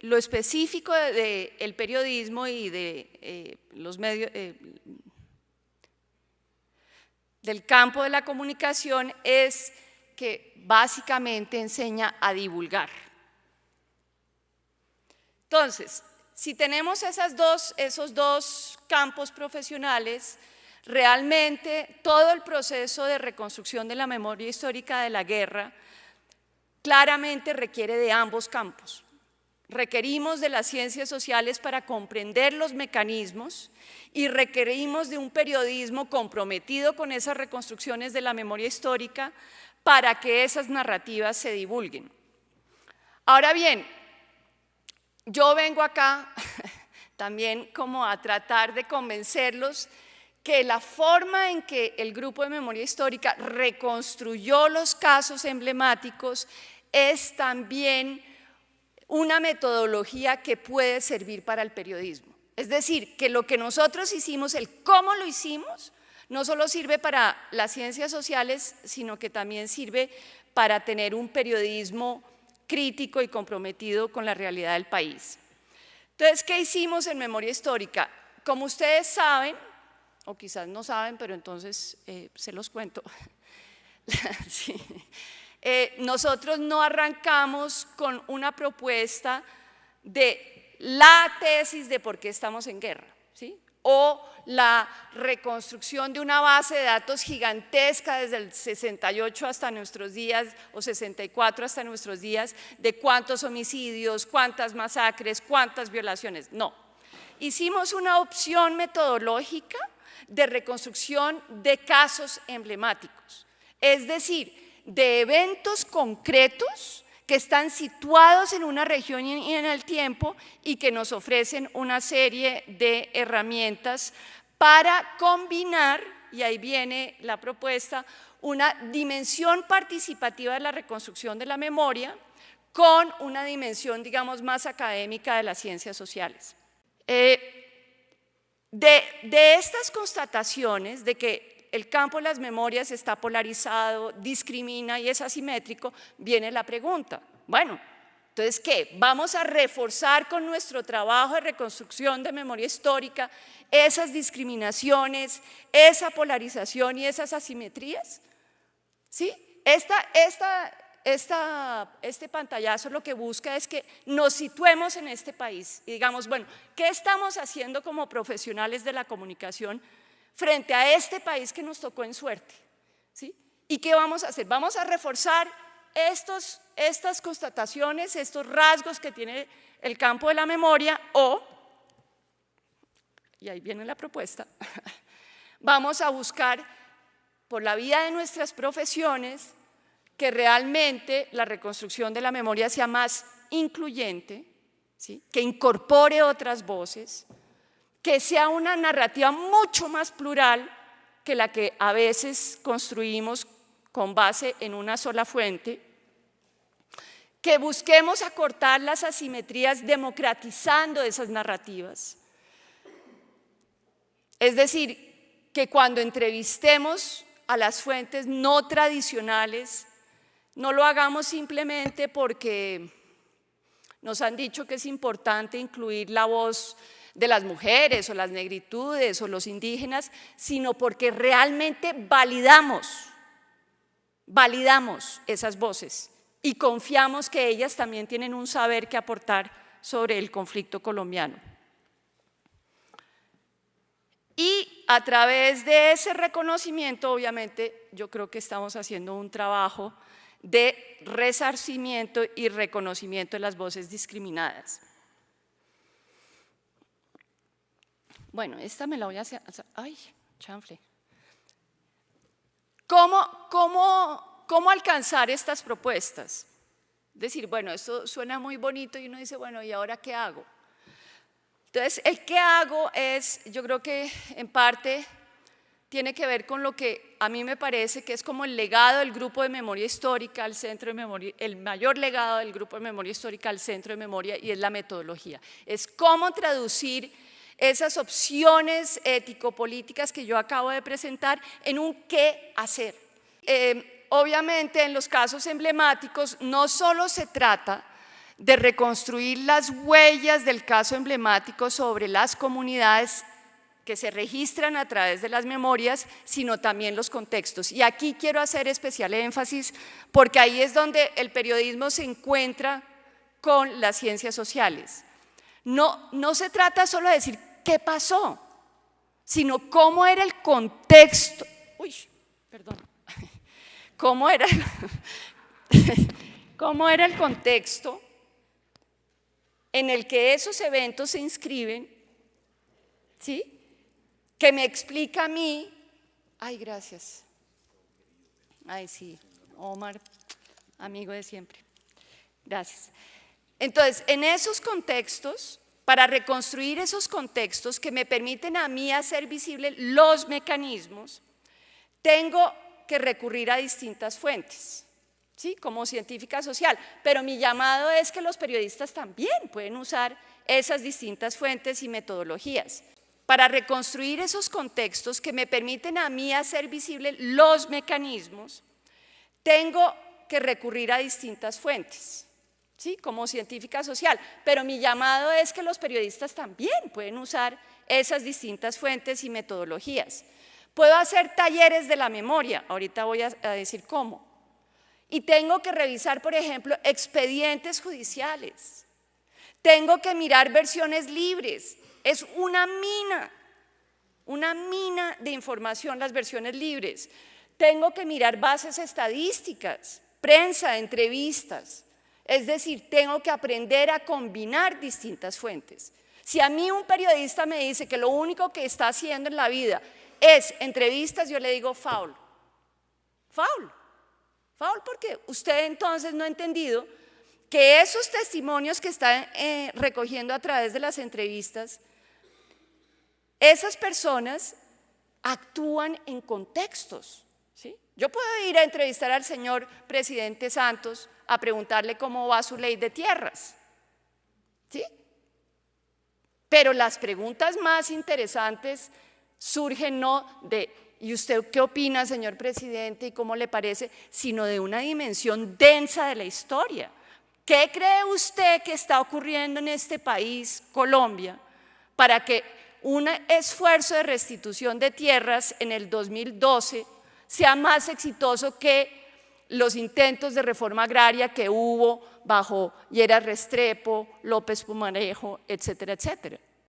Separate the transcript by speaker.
Speaker 1: lo específico del periodismo y de los medios, del campo de la comunicación es que básicamente enseña a divulgar. Entonces, si tenemos esos dos campos profesionales, realmente todo el proceso de reconstrucción de la memoria histórica de la guerra claramente requiere de ambos campos. Requerimos de las ciencias sociales para comprender los mecanismos y requerimos de un periodismo comprometido con esas reconstrucciones de la memoria histórica para que esas narrativas se divulguen. Ahora bien, yo vengo acá también como a tratar de convencerlos que la forma en que el Grupo de Memoria Histórica reconstruyó los casos emblemáticos es también una metodología que puede servir para el periodismo. Es decir, que lo que nosotros hicimos, el cómo lo hicimos, no solo sirve para las ciencias sociales, sino que también sirve para tener un periodismo crítico y comprometido con la realidad del país. Entonces, ¿qué hicimos en Memoria Histórica? Como ustedes saben, o quizás no saben, pero entonces se los cuento. Sí. Nosotros no arrancamos con una propuesta de la tesis de por qué estamos en guerra, ¿sí? O la reconstrucción de una base de datos gigantesca desde el 68 hasta nuestros días, o 64 hasta nuestros días, de cuántos homicidios, cuántas masacres, cuántas violaciones. No, hicimos una opción metodológica de reconstrucción de casos emblemáticos, es decir, de eventos concretos que están situados en una región y en el tiempo y que nos ofrecen una serie de herramientas para combinar, y ahí viene la propuesta, una dimensión participativa de la reconstrucción de la memoria con una dimensión, digamos, más académica de las ciencias sociales. De estas constataciones de que el campo de las memorias está polarizado, discrimina y es asimétrico, viene la pregunta, bueno, entonces ¿qué? ¿Vamos a reforzar con nuestro trabajo de reconstrucción de memoria histórica esas discriminaciones, esa polarización y esas asimetrías? ¿Sí? Este pantallazo lo que busca es que nos situemos en este país y digamos, bueno, ¿qué estamos haciendo como profesionales de la comunicación frente a este país que nos tocó en suerte? ¿Sí? ¿Y qué vamos a hacer? Vamos a reforzar estas constataciones, estos rasgos que tiene el campo de la memoria o, y ahí viene la propuesta, vamos a buscar por la vía de nuestras profesiones que realmente la reconstrucción de la memoria sea más incluyente, ¿sí? Que incorpore otras voces, que sea una narrativa mucho más plural que la que a veces construimos con base en una sola fuente, que busquemos acortar las asimetrías democratizando esas narrativas. Es decir, que cuando entrevistemos a las fuentes no tradicionales, no lo hagamos simplemente porque nos han dicho que es importante incluir la voz de las mujeres o las negritudes o los indígenas, sino porque realmente validamos esas voces y confiamos que ellas también tienen un saber que aportar sobre el conflicto colombiano. Y a través de ese reconocimiento, obviamente, yo creo que estamos haciendo un trabajo de resarcimiento y reconocimiento de las voces discriminadas. Bueno, esta me la voy a hacer. Ay, chanfle. ¿Cómo alcanzar estas propuestas? Es decir, bueno, esto suena muy bonito y uno dice, bueno, ¿y ahora qué hago? Entonces, el qué hago es, yo creo que en parte tiene que ver con lo que a mí me parece que es como el legado del Grupo de Memoria Histórica al Centro de Memoria, el mayor legado del Grupo de Memoria Histórica al Centro de Memoria, y es la metodología. Es cómo traducir esas opciones ético-políticas que yo acabo de presentar en un qué hacer. Obviamente en los casos emblemáticos no solo se trata de reconstruir las huellas del caso emblemático sobre las comunidades que se registran a través de las memorias, sino también los contextos. Y aquí quiero hacer especial énfasis porque ahí es donde el periodismo se encuentra con las ciencias sociales. No se trata solo de decir qué pasó, sino cómo era el contexto. Uy, perdón. ¿Cómo era el contexto en el que esos eventos se inscriben? ¿Sí? Que me explica a mí, ay, gracias, ay, sí, Omar, amigo de siempre, gracias. Entonces, en esos contextos, para reconstruir esos contextos que me permiten a mí hacer visibles los mecanismos, tengo que recurrir a distintas fuentes, ¿sí? Como científica social, pero mi llamado es que los periodistas también pueden usar esas distintas fuentes y metodologías. Para reconstruir esos contextos que me permiten a mí hacer visibles los mecanismos, tengo que recurrir a distintas fuentes, ¿sí? Como científica social, pero mi llamado es que los periodistas también pueden usar esas distintas fuentes y metodologías. Puedo hacer talleres de la memoria, ahorita voy a decir cómo, y tengo que revisar, por ejemplo, expedientes judiciales, tengo que mirar versiones libres. Es una mina de información las versiones libres. Tengo que mirar bases estadísticas, prensa, entrevistas. Es decir, tengo que aprender a combinar distintas fuentes. Si a mí un periodista me dice que lo único que está haciendo en la vida es entrevistas, yo le digo foul. Foul. Foul porque usted entonces no ha entendido que esos testimonios que está recogiendo a través de las entrevistas, esas personas actúan en contextos, ¿sí? Yo puedo ir a entrevistar al señor presidente Santos a preguntarle cómo va su ley de tierras, ¿sí? Pero las preguntas más interesantes surgen no de ¿y usted qué opina, señor presidente, y cómo le parece?, sino de una dimensión densa de la historia. ¿Qué cree usted que está ocurriendo en este país, Colombia, para que un esfuerzo de restitución de tierras en el 2012 sea más exitoso que los intentos de reforma agraria que hubo bajo Lleras Restrepo, López Pumarejo, etcétera, etcétera?